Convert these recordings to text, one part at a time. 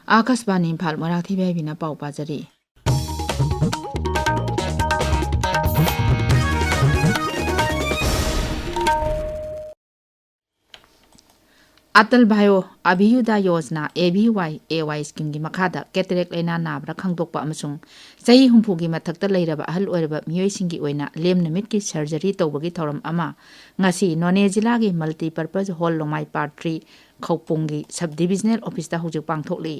आकाशवाणी इम्फाल मराठी बेबिना पाउ पाजरी अटल भायो अभियुदा योजना ABY scheme की मखादा कैटरेक लेना नाब्रा खंगदोकपा अमसुंग चही हुंफुगी मथक्ता लैरबा अहल ओइरबा मियोइसिंगी ओइना लेम नमित की सर्जरी तौबगी थौरम अमा ngasi नोने जिला की मल्टीपर्पज हॉल लोमाई पार्ट 3 खौपुंगी सब डिविजनल ऑफिस दा हुजु पांगथोकली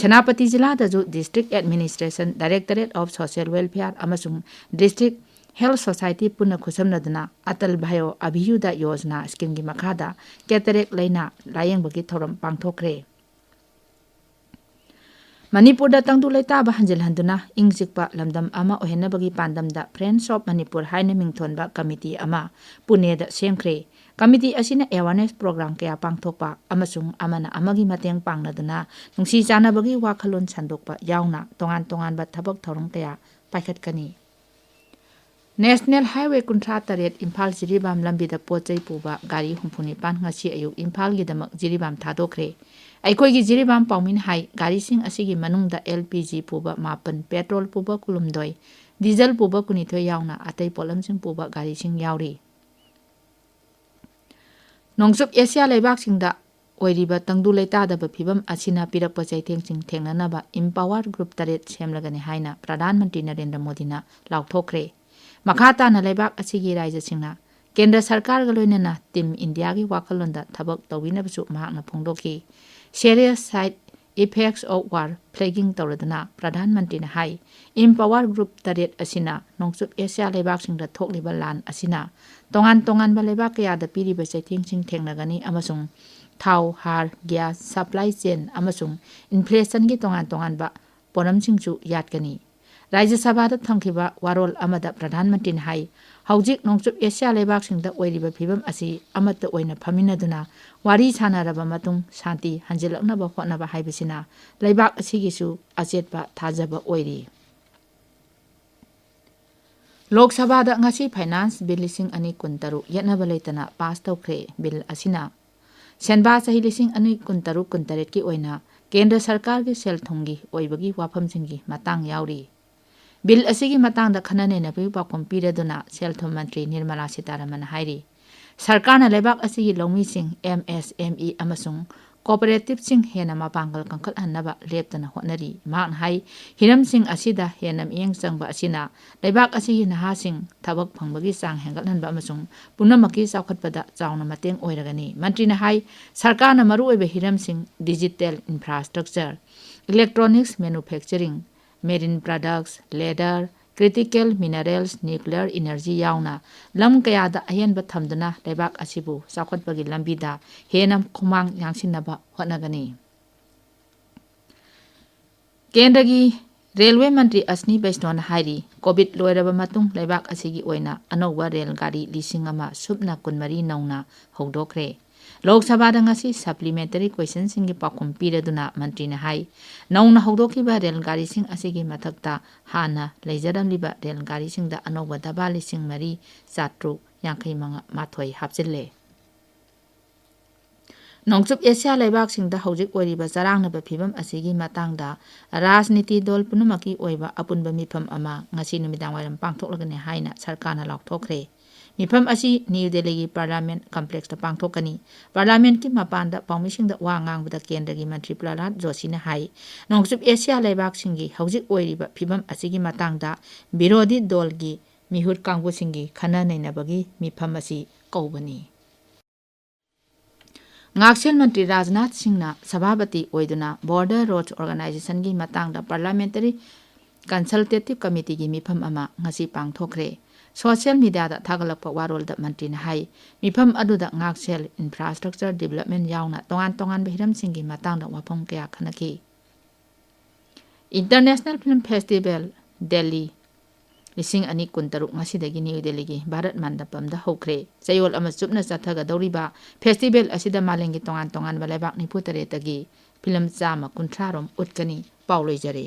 सेनापति जिला दजु district administration directorate of social welfare अमसुंग डिस्ट्रिक्ट हेल्थ सोसाइटी पुनः खुसमनदना अटल भायो अभियुदा योजना स्कीम की मखादा कैटरेक लेना लायंबगी थौरम पांगथोकरे मणिपुर दा तंगदु लेताब हंजल हंदुना इंगजिकपा लमदम अमा ओहेनबगी पांदमदा फ्रेंड्स ऑफ मणिपुर हाइना मिंगथोनबा कमिटी अमा पुणे दा सेमख्रे कमिटी असिना अवेयरनेस प्रोग्राम कया पांगथोकपा अमसुंग अमना अमगी मतेंग पांगनदुना नुंसी चानाबगी वाखलोन संदोकपा यावना तोंगान तोंगानबा थबक थौरम कया पाइखतकनी नेशनल हाईवे कुंट्रा तरेट इम्फाल जिरीबाम लंबीदा पोचै पुबा गाड़ी हुंफुनिपान ngasi अयुक इम्फाल गिदमक जिरीबाम थादोखरे अखोइगी जिरीबाम पाउमिन हाई गाड़ीसिंग असिगी मनुंगदा LPG पुबा मापन पेट्रोल पुबा कुलुमदोय डीजल पुबा कुनिथोय यावना अतै पोलमसिंग पुबा गाड़ीसिंग यावरी नोंसुप एशिया लेबाकसिंगदा ओइरिबा तंगदु लेतादबा फिबम असिना पिरकपा चैथेंसिंग थेंगननाबा इम्पावर ग्रुप तरेट सेमलगने हाइना प्रधानमंत्री नरेंद्र मोदीना लाउथोखरे मखाता न लेबाक असिगी राज्यसिंगना केंद्र सरकार गलोइनना टीम इंडिया की वाखलोंदा थबक तौबिनबसु महाकना फोंदोकी serious side effects of war flagging तौरदना प्रधानमंत्री ने हाई इम्पावर ग्रुप तरेट असिना नोंसुप एशिया लेबाकसिंगदा थोकलिबा लान असिना तोंगान तोंगानबा लेबाक कयादा पिरिबा चैथिंगसिंग थेंगनगनी अमसुंग थाव हार गैस सप्लाई चेन अमसुंग इन्फ्लेशन की तोंगान तोंगानबा पोरमसिंगसु यादगनी राज्य सभा थंखिबा वारोल अमदा प्रधानमंत्री ने हाई हौजिक नोंसुप एशिया लेबाकसिंगदा ओइरिबा फिबम असि अमत ओइना फमिनदुना वारी सानारबा मतुंग शांति हंजिलकनबा होटनबा हाइबसिना लेबाक असिगिसु अचेतबा थाजबा ओइरी लोकसभा दा ngasi फाइनांस बिल 2023 यत्नबा लेतना पास तौखरे बिल असिना सेनबा सही 2023 की ओइना केंद्र सरकार की सेल थोंगी ओइबगी वाफमसिंगी मातांग यावरी बिल असिगी मातांग दा खननेनबी पाखोम पीरदुना सेल थोम मंत्री निर्मला सीतारमन हाइरी सरकारना लेबाक असिगी लौमीसिंग MSME अमसुंग कोऑपरेटिव सिंग हेना मापांगल कंखल हन्नबा लेपतना होनरी मांग हाई हिरमसिंग असिदा हेनम इयंग चंगबा असिना लेबाक असिगी नहासिंग थबक फंगबगी चांग हेंगल हनबा अमसुंग पुनमकी चावखतपदा चावना मतेंग ओइरगनी मंत्रीना हाई सरकारना मरु ओइबे हिरमसिंग digital infrastructure electronics manufacturing marine products leather critical minerals nuclear energy यावना लम कयादा अहेनबा थमदना लेबाक असिबु चावखतपगी लंबीदा हेनम खुमांग यांसिनबा होनगनी केंद्र की रेलवे मंत्री अश्नी वैष्णोन हाइरी कोविड लोइरबा मतुंग लेबाक असिगी ओइना अनौबा रेलगाड़ी 1,000 नौना हौदोखरे लोकसभा ngasi सप्लीमेंटरी क्वेश्चन सिंग की पाखुम पीरदुना मंत्री ने हाई नौना हौदोखिबा रेलगाड़ी सिंग असिगी मथक्ता हाना लेजरमलिबा रेलगाड़ी सिंग दा अनौबा दबा 4,750 हापचिल्ले नोंसुप एशिया लेबाक सिंग दा हौजिक ओइरिबा चरांगनबा फिबम असिगी मातांगदा राजनीति दल पुनमकी ओइबा अपुनबा मिफम अमा ngasi नुमिदांग वाइरम पांगथोकलगने हाइना सरकारना लाउथोखरे मिफम असी न्यू दिल्ली की पार्लियामेंट कॉम्प्लेक्स दा पांगथोकनी पार्लियामेंट की मपानदा पाउमिसिंग दा वा ngangbada केंद्र की मंत्री प्रहलाद जोशी ने हाई नोंसुप एशिया लेबाक सिंगी हौजिक ओइरिबा फिबम असिगी मातांगदा विरोधी दल की मिहुर कांगबु सिंगी खना नैनबगी मिफम असी कौबनी ngaksen मंत्री राजनाथ सिंहना सभापति ओइदुना बॉर्डर रोड्स ऑर्गेनाइजेशन की मातांगदा पार्लियामेंटरी कंसल्टेटिव कमिटी की मिफम अमा ngasi पांगथोखरे सोशल मीडिया दा थागलप वारोल दा मंत्री ने हाई मिफम अदुदा ngaksen इंफ्रास्ट्रक्चर डेवलपमेंट यावना तोंगान तोंगान बहिरम सिंगी मातांगदा वाफम कया खनकी international film festival Delhi 2023 ngasi New Delhi की भारत मंडपम हौख्रे चयोल चुपना चथगदौरीबा फेस्टिवल असिदा मालेंगी तोंगान तोंगान लेबाक 93 फिल्म 150 रोम उठकनी पाउ लैजरे।